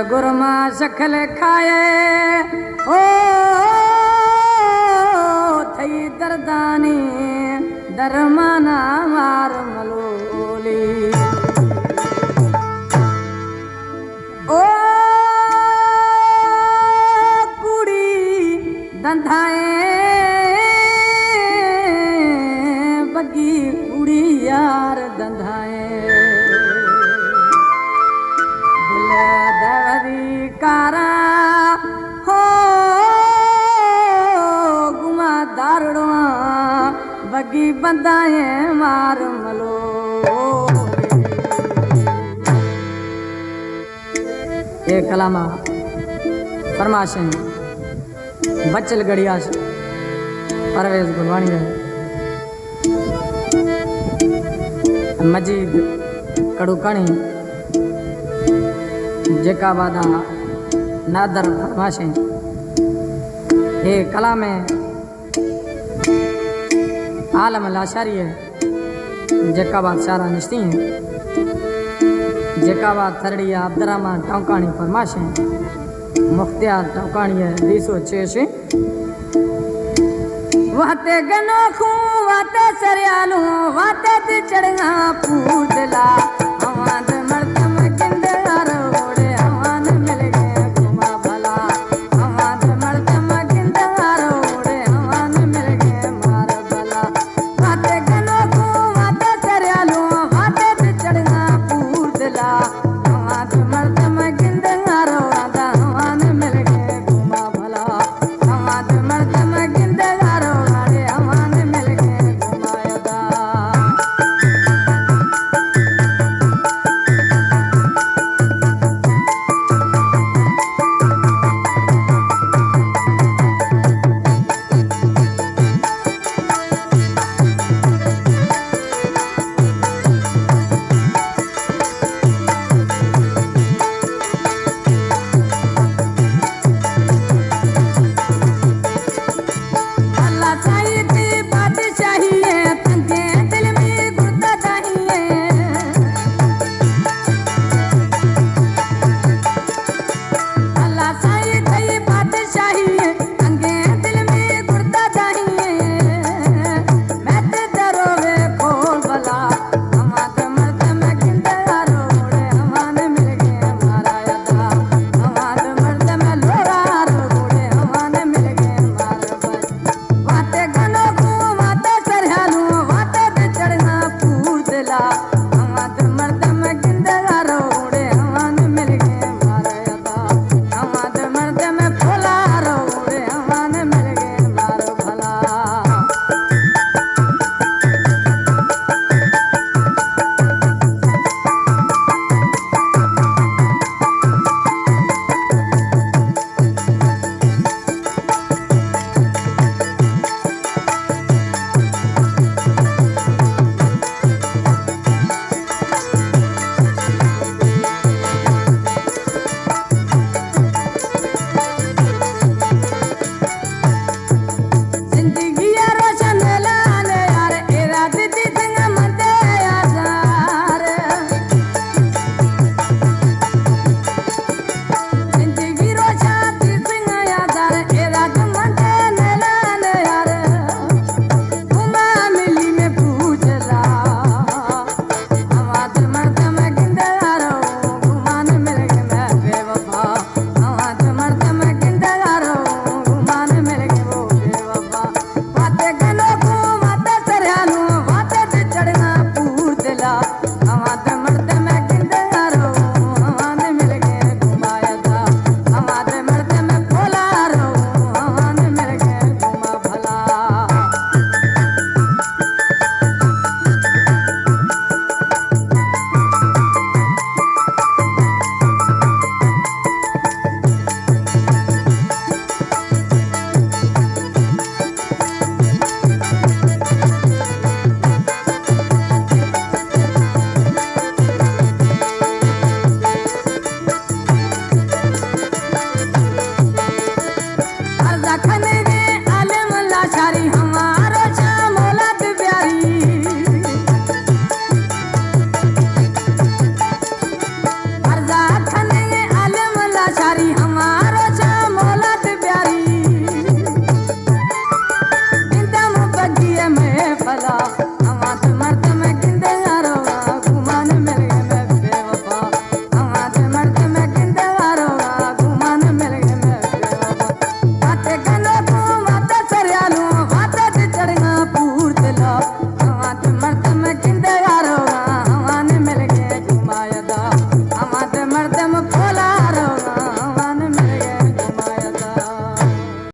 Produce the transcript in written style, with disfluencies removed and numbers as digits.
गुरमा शखल खाए ओ थई दर्दानी दरमाना मार मलोली ओ कुड़ी दंधाए बगी उड़ी यार दंधाए दिल देवरी कारा हो गुमा दारुड़वा बगी बंदाए मार मलो एक कलामा फरमाशें बचल गड़िया परवेज गुलवाणी है मजीद कड़ूकणी जेका वादा नादर फरमाशें हे कला में आलम लाशारी है जेका बात शारा निश्ती है जेका बात थरड़िया अब्दुर्रहमान टौकानी फरमाशें मुख्तियार टौकानी है 206 वाते गनो खू वाते सरयालू वाते ती चढ़गा पूजला हवान मर्दम किंदर ओड़े हवान मिल गए घुमा भला हवान मर्दम किंदर ओड़े हवान मिल गए मार भला वाते गनो खू वाते सरयालू वाते ती चढ़गा पूजला हवान मर्दम किंदर ओड़ा हवान मिल गए घुमा भला हवान मर्दम किंदर मर्दम